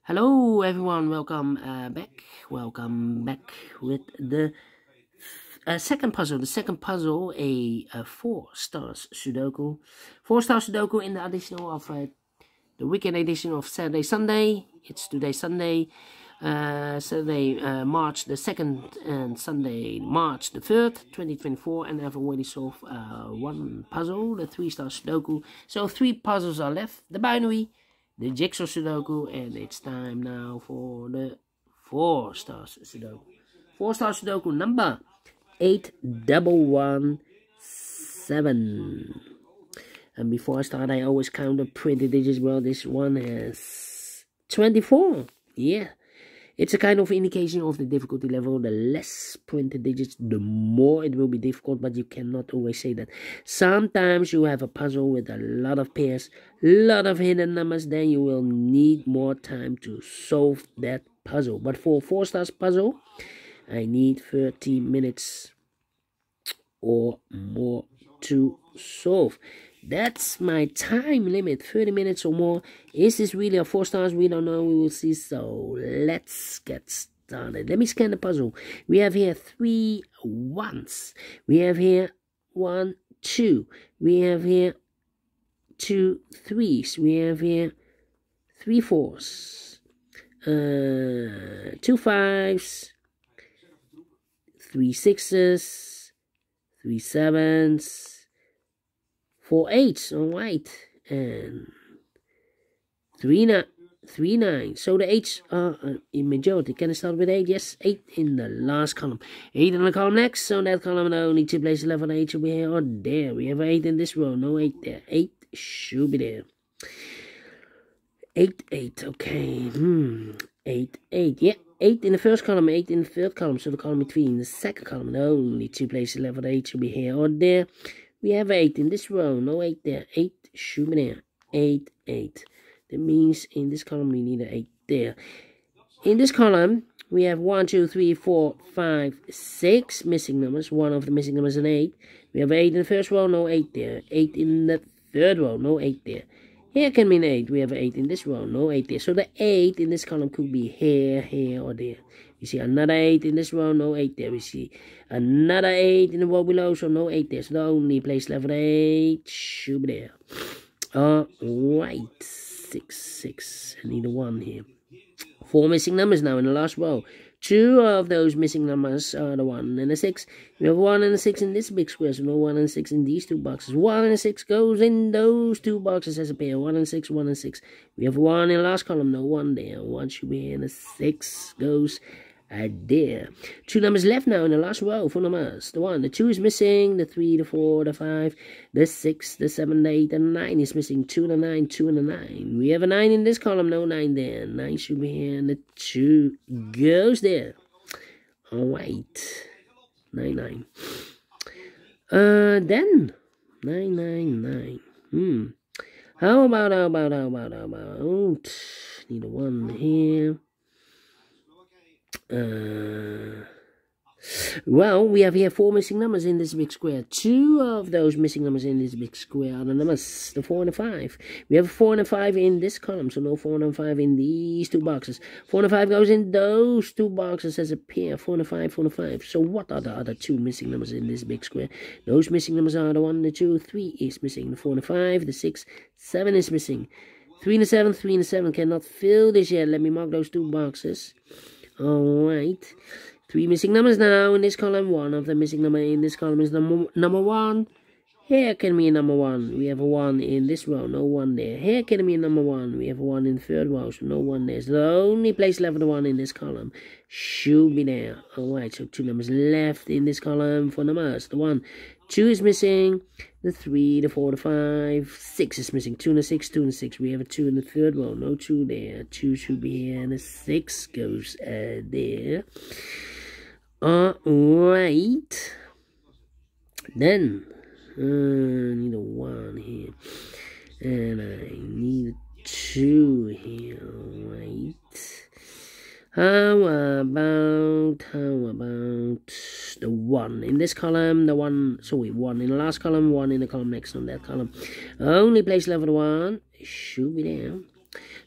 Hello everyone, welcome back. Welcome back with the second puzzle. The second puzzle, a 4 stars Sudoku. 4 stars Sudoku in the additional of the weekend edition of Saturday Sunday. It's today Sunday, Saturday March the 2nd and Sunday March the 3rd, 2024. And I've already solved one puzzle, the 3 stars Sudoku. So 3 puzzles are left. The binary, the jigsaw Sudoku, and it's time now for the 4 stars Sudoku. 4 stars Sudoku number 8117. And before I start, I always count the printed digits. Well, this one has 24. Yeah. It's a kind of indication of the difficulty level. The less printed digits, the more it will be difficult, but you cannot always say that. Sometimes you have a puzzle with a lot of pairs, a lot of hidden numbers, then you will need more time to solve that puzzle. But for a 4 stars puzzle, I need 30 minutes or more to solve. That's my time limit, 30 minutes or more. Is this really a 4 stars? We don't know. We will see. So let's get started. Let me scan the puzzle. We have here 3 1s. We have here 1 2. We have here 2 3s. We have here 3 4s. 2 5s. 3 6s. 3 7s. 4 8s, alright, and 3 9. So the 8s are in majority. Can I start with 8? Yes, 8 in the last column. 8 in the column next. So that column only 2 places left on 8 should be here or there. We have 8 in this row, no 8 there. 8 should be there. 8 8, okay. 8 8, yeah. 8 in the first column, 8 in the third column. So the column between the second column, only 2 places left on 8 should be here or there. We have 8 in this row, no 8 there. 8 should be there. 8, 8. That means in this column we need an 8 there. In this column, we have 1, 2, 3, 4, 5, 6 missing numbers. One of the missing numbers is an 8. We have 8 in the first row, no 8 there. 8 in the third row, no 8 there. Here can be an 8. We have an 8 in this row, no 8 there. So the 8 in this column could be here, here, or there. We see another 8 in this row, no 8 there. We see another 8 in the row below, so no 8 there. So the only place left for 8 should be there. Alright, 6, 6. I need a 1 here. 4 missing numbers now in the last row. 2 of those missing numbers are the 1 and the 6. We have 1 and a 6 in this big square, so no 1 and 6 in these 2 boxes. 1 and 6 goes in those 2 boxes as a pair. 1 and 6, 1 and 6. We have 1 in the last column, no 1 there. 1 should be here, and the 6 goes there. 2 numbers left now in the last row for numbers. The 1, the 2 is missing. The 3, the 4, the 5, the 6, the 7, the 8, and the 9 is missing. 2 and the 9, 2 and the 9. We have a 9 in this column, no 9 there. 9 should be here, and the 2 goes there. Alright. 9, 9. Then 9, 9, 9. How about? Need a 1 here. Well, we have here 4 missing numbers in this big square. 2 of those missing numbers in this big square are the numbers, the 4 and the 5. We have a 4 and a 5 in this column, so no 4 and a 5 in these 2 boxes. 4 and a 5 goes in those 2 boxes as a pair. 4 and a 5, 4 and a 5. So what are the other 2 missing numbers in this big square? Those missing numbers are the 1, the 2, 3 is missing. The 4 and the 5, the 6, 7 is missing. 3 and the 7, 3 and the 7 cannot fill this yet. Let me mark those 2 boxes. Alright. 3 missing numbers now in this column. 1 of the missing number in this column is number 1. Here can be a number 1. We have a 1 in this row, no 1 there. Here can be a number 1. We have a 1 in the third row, so no 1 there. So the only place left for the 1 in this column should be there. Alright, so 2 numbers left in this column for numbers. The 1, 2 is missing. The 3, the 4, the 5, 6 is missing. 2 and a 6, 2 and a 6. We have a 2 in the third row, no 2 there. 2 should be here, and the 6 goes there. Alright. Then I need a 1 here. And I need a 2 here. Alright. How about the 1 in this column, the 1 in the last column, 1 in the column next on that column. Only place left for the 1 should be there.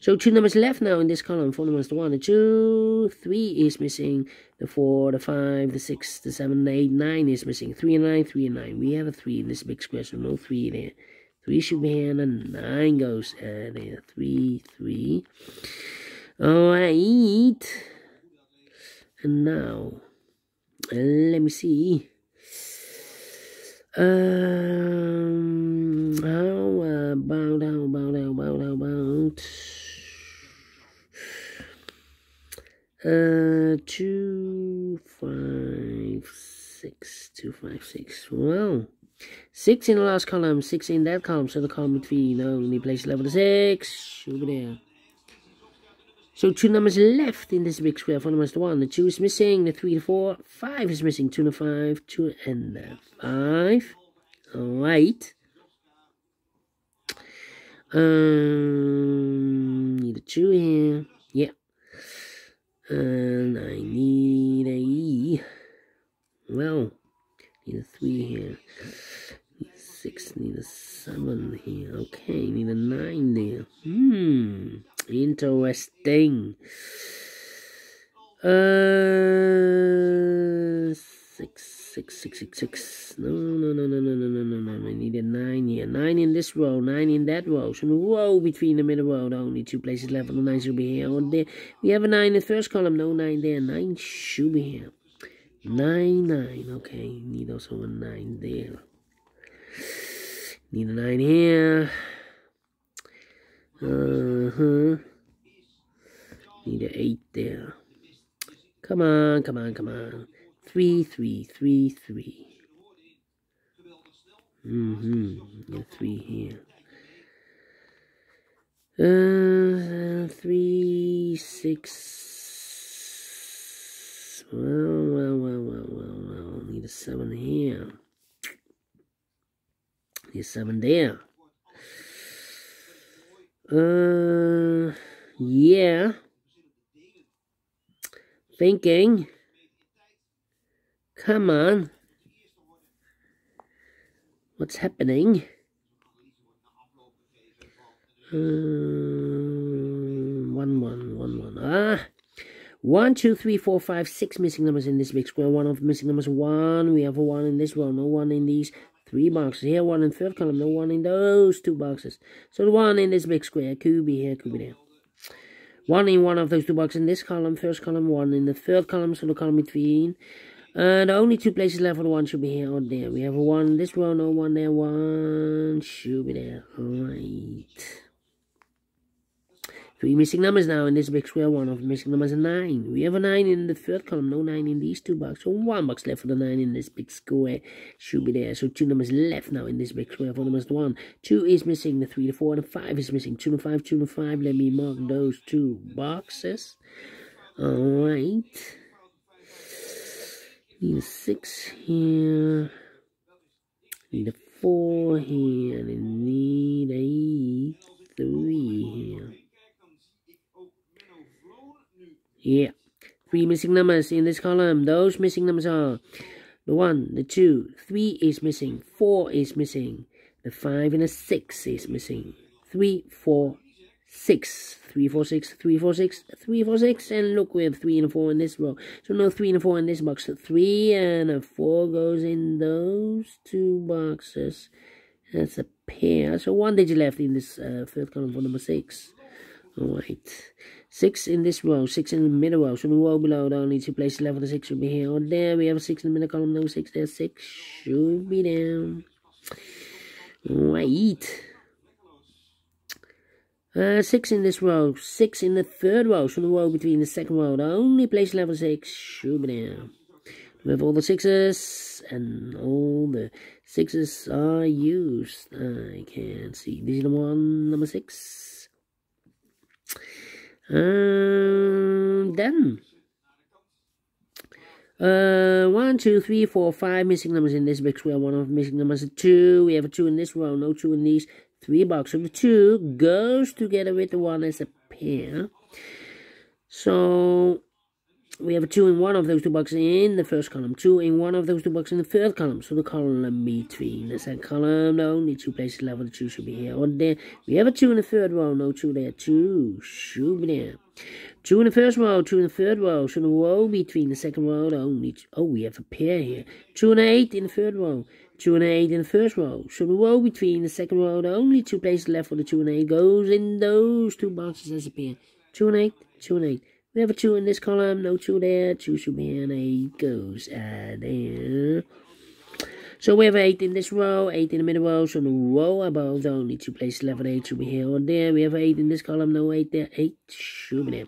So 2 numbers left now in this column. 4 numbers, the 1, the 2, 3 is missing, the 4, the 5, the 6, the 7, the 8, 9 is missing. 3 and 9, 3 and 9. We have a 3 in this big square, so no 3 there. 3 should be here, and 9 goes there. 3, 3. Alright. And now, let me see. How about 2, 5, 6, 2, 5, 6. Well, 6 in the last column, 6 in that column, so the column between only place level 6 over there. So 2 numbers left in this big square. 4 numbers, the 1, the 2 is missing, the 3, the 4, 5 is missing, 2 and 5, 2 and 5. Alright. Need a 2 here. Yeah. And I need a, well, need a 3 here. Need a 6, need a 7 here. Okay, need a 9 there. Interesting. 6. No. I need a 9 here. 9 in this row, 9 in that row. So the row between the middle row, only 2 places left. The 9 should be here or there. We have a 9 in the first column, no 9 there. 9 should be here. 9. Okay, need also a 9 there. Need a 9 here. Need an 8 there. Come on. 3. Need a 3 here. 3, 6. Well. Need a 7 here. Need a 7 there. Yeah. Thinking. Come on. What's happening? 1. 1, 2, 3, 4, 5, 6 missing numbers in this big square. 1 of missing numbers 1. We have a 1 in this row. No 1 in these 3 boxes. Here 1 in third column. No 1 in those 2 boxes. So the 1 in this big square could be here, could be there. 1 in one of those 2 boxes in this column. First column. 1 in the third column. So the column between. The only 2 places left for the 1 should be here or there. We have a 1 in this row. No 1 there. 1 should be there. Alright. 3 missing numbers now in this big square. 1 of the missing numbers is 9. We have a 9 in the third column. No 9 in these 2 boxes. So 1 box left for the 9 in this big square. Should be there. So 2 numbers left now in this big square. 4 numbers 1. 2 is missing. The 3, the 4, and the 5 is missing. 2 and 5, 2 and 5. Let me mark those 2 boxes. Alright. Need a 6 here. Need a 4 here. And need a 3 here. Yeah. 3 missing numbers in this column. Those missing numbers are the 1, the 2, 3 is missing, 4 is missing, the 5 and the 6 is missing. 3, 4, 6. 3, 4, 6, 3, 4, 6, 3, 4, 6. And look, we have 3 and a 4 in this row. So no 3 and a 4 in this box. So 3 and a 4 goes in those 2 boxes. That's a pair. So 1 digit left in this third column for number 6. Alright. 6 in this row, 6 in the middle row. So the row below, the only 2 places left for the 6 should be here or there. We have a 6 in the middle column, no 6 there. 6 should be down. Right. 6 in this row, 6 in the third row. So the row between the second row, the only place level 6 should be down. We have all the 6s, and all the 6s are used. I can't see. This is the one, number 6. Then 1, 2, 3, 4, 5 missing numbers in this big square. 1 of missing numbers is 2. We have a 2 in this row, no 2 in these 3 boxes. So the 2 goes together with the 1 as a pair. So We have a 2 in one of those two boxes in the first column, 2 in one of those two boxes in the third column. So the column between the second column, the only 2 places left for the 2 should be here or there. We have a 2 in the third row, no 2 there, 2 should be there. 2 in the first row, 2 in the third row. So the row between the second row, the only we have a pair here. 2 and 8 in the third row, 2 and 8 in the first row. So the row between the second row, the only 2 places left for the 2 and 8 goes in those 2 boxes as a pair. 2 and 8, 2 and 8. We have a 2 in this column, no 2 there, 2 should be here, and 8 goes there. So we have 8 in this row, 8 in the middle row, so the row above, the only 2 places left for 8 should be here or there. We have 8 in this column, no 8 there, 8 should be there.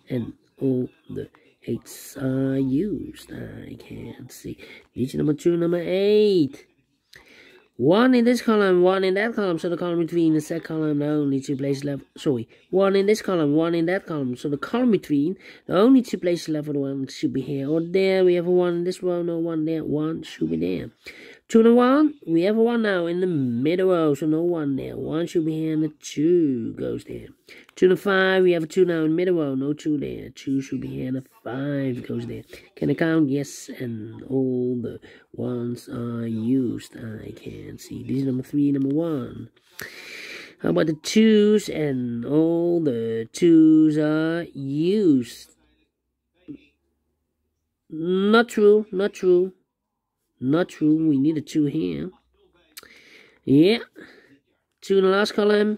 And all the 8s are used. I can't see. Digit number 2, number 8. 1 in this column, 1 in that column, so the column between the second column, the only 2 places left. Sorry, 1 in this column, 1 in that column, so the column between the only 2 places left for the 1 should be here or there. We have a 1 in this row, no 1 there, 1 should be there. 2 and 1, we have a 1 now in the middle row, so no 1 there. 1 should be here and the 2 goes there. 2 and 5, we have a 2 now in the middle row, no 2 there. 2 should be here and the 5 goes there. Can I count? Yes, and all the 1s are used. I can't see. This is number 3, number 1. How about the 2s? And all the 2s are used. Not true, not true. Not true. We need a 2 here. Yeah. 2 in the last column.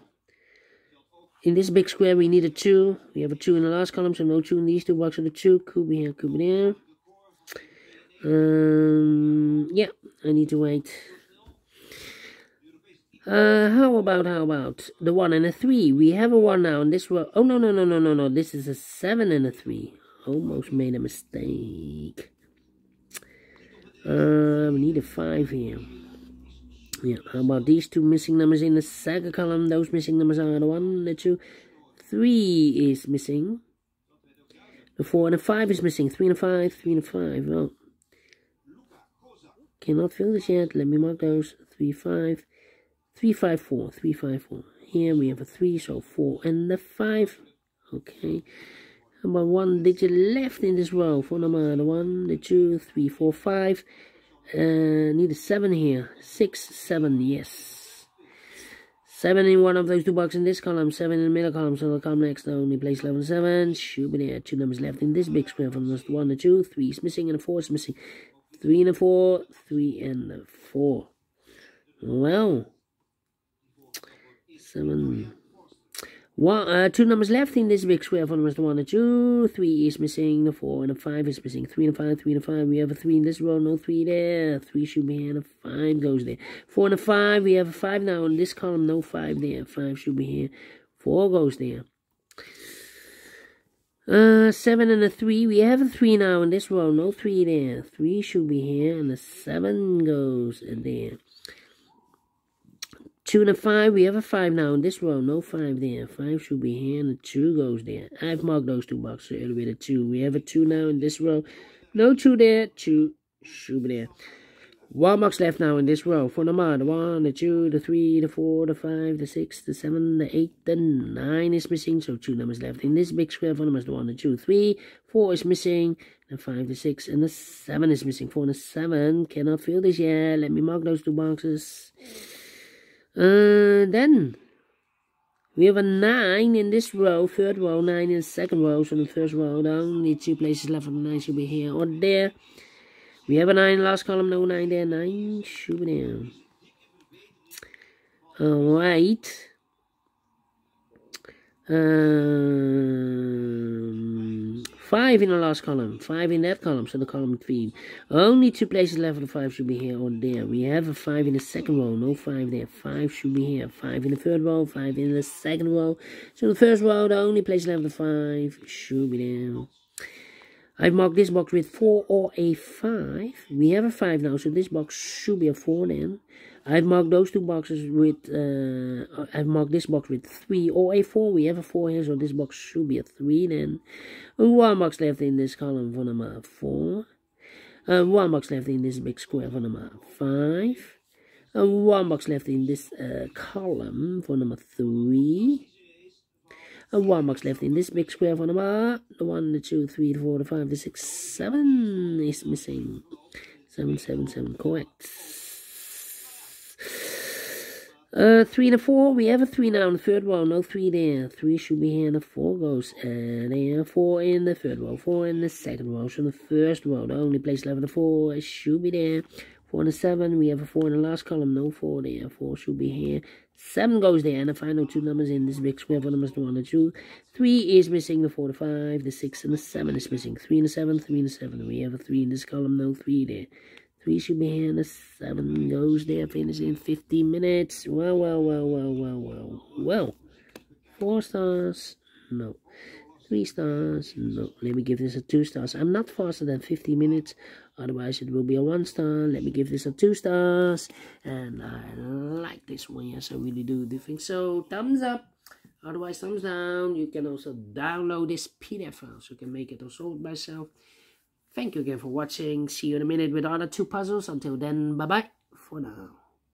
In this big square, we need a 2. We have a 2 in the last column, so no 2 in these 2 boxes. The 2 could be here, could be there. Yeah, I need to wait. How about the 1 and a 3? We have a 1 now in this row. Oh, no. This is a 7 and a 3. Almost made a mistake. We need a 5 here. Yeah, how about these 2 missing numbers in the second column? Those missing numbers are the 1, the 2, 3 is missing. The 4 and the 5 is missing. 3 and a 5, 3 and a 5. Well, cannot fill this yet. Let me mark those. 3, 5, 3, 5, 4, 3, 5, 4. Here we have a 3, so 4 and the 5. Okay. How about 1 digit left in this row? For number the 1, the 2, 3, 4, 5. Need a 7 here. 6, 7, yes. 7 in one of those 2 boxes in this column. 7 in the middle column. So the column next, the only place left on 7. Should be there. 2 numbers left in this big square. From the 1, the 2, 3 is missing, and the 4 is missing. 3 and a 4, 3 and a 4. Well, 7. 2 numbers left in this big square. From the 1 and 2, 3 is missing, the 4 and the 5 is missing. 3 and 5, 3 and 5. We have a 3 in this row, no 3 there. 3 should be here, and a 5 goes there. 4 and a 5, we have a 5 now in this column, no 5 there. 5 should be here, 4 goes there. 7 and a 3, we have a 3 now in this row, no 3 there. 3 should be here, and the 7 goes there. 2 and a 5, we have a 5 now in this row, no 5 there. 5 should be here, and the 2 goes there. I've marked those 2 boxes earlier with a 2. We have a 2 now in this row, no 2 there. 2 should be there. 1 box left now in this row. For number the 1, the 2, the 3, the 4, the 5, the 6, the 7, the 8, the 9 is missing. So 2 numbers left in this big square. For numbers the 1, the 2, 3, 4 is missing. The 5, the 6, and the 7 is missing. 4 and the 7 cannot fill this yet. Let me mark those 2 boxes. Then we have a 9 in this row, third row, 9 in the second row. So in the first row, the only 2 places left for the 9 should be here or there. We have a 9 in the last column, no 9 there. 9 should be there. Alright. 5 in the last column, 5 in that column, so the column between. Only 2 places left for the 5 should be here or there. We have a 5 in the second row, no 5 there. 5 should be here. 5 in the third row, 5 in the second row. So the first row, the only place left for the 5 should be there. I've marked this box with 4 or a 5. We have a 5 now, so this box should be a 4 then. I've marked those 2 boxes with, I've marked this box with 3 or a 4. We have a 4 here, so this box should be a 3 then. 1 box left in this column for number 4. 1 box left in this big square for number 5. 1 box left in this column for number 3. And 1 box left in this big square for the bar. The 1, the 2, 3, the 4, the 5, the 6, 7 is missing. 7, 7, 7, correct. 3 and a 4, we have a 3 now in the third row, no 3 there. 3 should be here, and the 4 goes there. 4 in the third row, 4 in the second row. So in the first row, the only place left in the 4 should be there. 4 and a 7, we have a 4 in the last column, no 4 there. 4 should be here. 7 goes there, and the final 2 numbers in this big square for numbers, the 1 and 2. 3 is missing, the 4, the 5, the 6, and the 7 is missing. 3 and a 7, 3 and a 7. We have a 3 in this column, no 3 there. 3 should be here, and the 7 goes there, finishing in 15 minutes. Well. 4 stars, no. 3 stars, no. Let me give this a 2 stars. I'm not faster than 50 minutes, otherwise it will be a 1 star. Let me give this a 2 stars. And I like this one, yes, I really do think so. Thumbs up, otherwise thumbs down. You can also download this PDF file, so you can make it also by yourself. Thank you again for watching. See you in a minute with other 2 puzzles. Until then, bye-bye for now.